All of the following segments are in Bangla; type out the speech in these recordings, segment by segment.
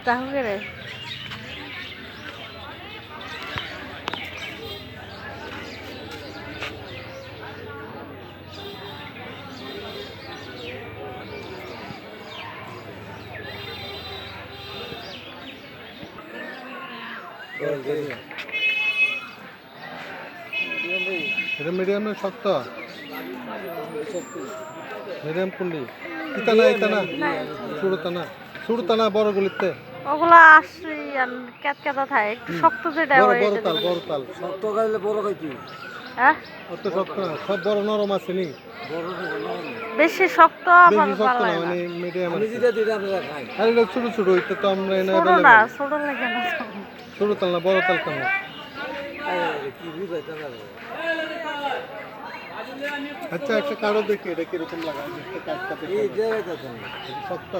তাহলে রে এটা মিডিয়াম না শক্ত মিডিয়াম কুন্ডি ইতানা সুড়তানা বড় গুলিতে ওগুলা আসি ক্যাতক্যাতা থাকে একটু শক্ত যেটা বড় হয় বড় এটা তাল দিবেন। বড় তাল শক্ত খাইলে বড় খাইছি হ্যাঁ অত শক্ত না সব বড় নরম আছে নি বড় বেশি শক্ত আবার বেশি ভালো শক্ত না লাগে না মানে মিডিয়াম আমি যেটা দিলে আপনারা খাই আরে এটা ছোট ছোট ওইটা তো আমরা এনে ছোট না ছোট লাগে না ছোট তাল না বড় তাল কেমন কি বুঝাইতে না আচ্ছা একটা কারো দেখি এটা কিরকম লাগা দেখতে কাটটা এই দেখি জায়গাটা শক্ত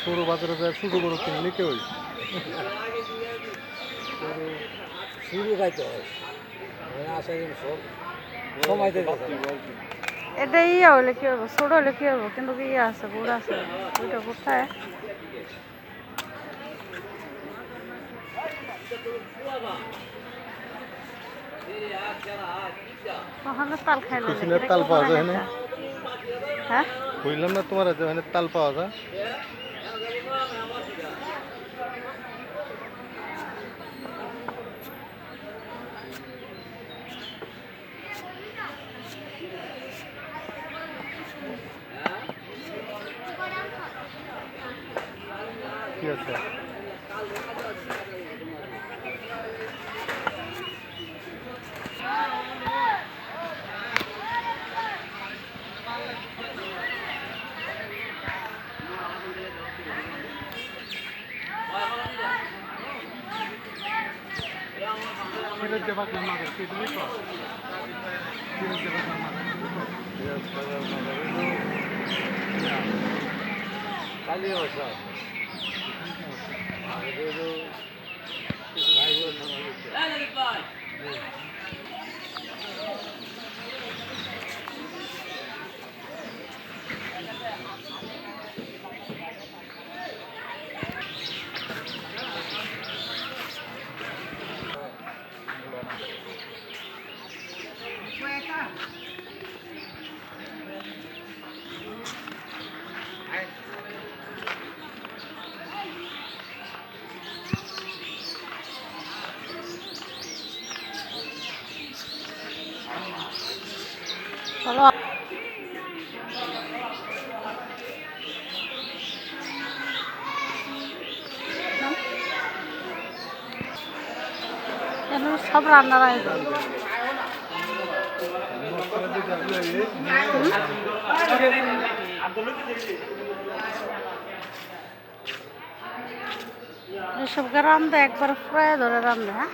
ছোট বাজারে যায় ছোট বড় কিনে নিতে ওই শুরু খাইতে হয় আসা দিন সব সময় দেবে এটা ইয়ে হলে কি হবো ছোট হলে কি হবো কিন্তু ইয়ে আছে গুড় আছে ওইটা কোথায় ওখানে তাল খাইলে কুচিনের তাল পাওয়া যায় না হ্যাঁ বুঝলাম না তোমার আছে মানে তাল পাওয়া যায় কি আছে কালি বসা চলো সব রান্নার আয়োজন এসবকে রান্ধে একবার ফ্রাই ধরে রান্ধে হ্যাঁ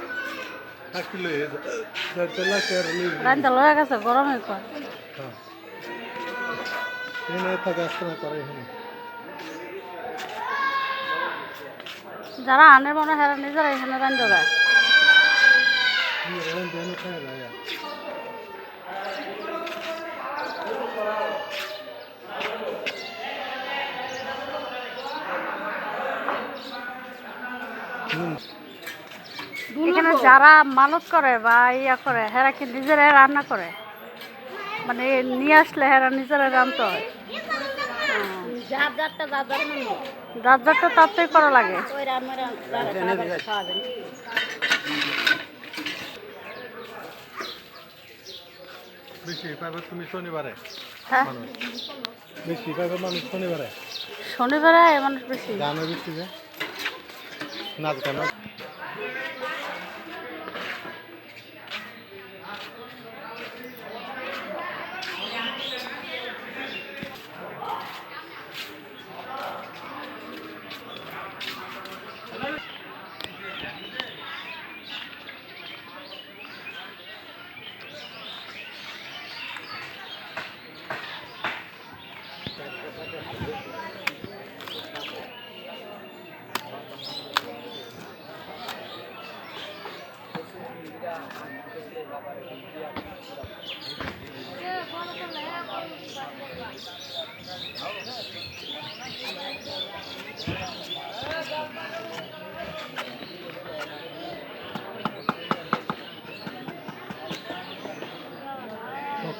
রান্ধতে লয়ে গেছে গরমে কর যারা আনে মনে হেরা নিজেরা এখানে রান্ধতে যায় এখানে যারা মানত করে বা ইয়া করে হেরা কি নিজেরাই রান্না করে মানে নিয়ে আসলে হেরা নিজেরাই রান্নতে হয় যার যারটা তাতেই করা লাগে বেশি পাইবে তুমি শনিবারে হ্যাঁ বেশি পাইবে মানুষ শনিবারে শনিবারে মানুষ বেশি গানে বেশি যে নাচ গান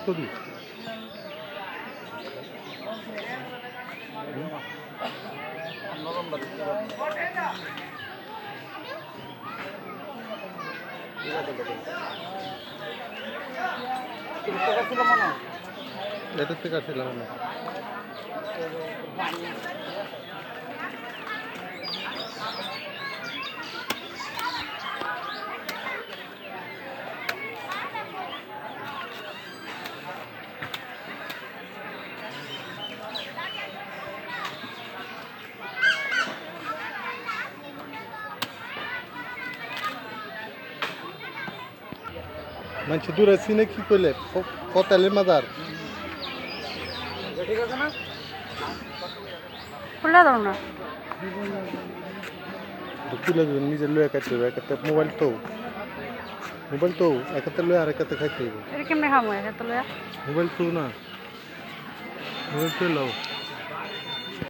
করি এটা থেকে আসছিলাম আমি মানুষ দূরে চিনে কি করলে কতালের মাদার ঠিক আছে না খুলে দাও না তুলে দেবেন নিজের লয়ে কাটতে হবে একাতে মোবাইল তো একাতে লয়ে আর একাতে খাইতে হবে এটা কেমনি খামো এখানে তো লয়া মোবাইল তো না মোবাইল তো লাও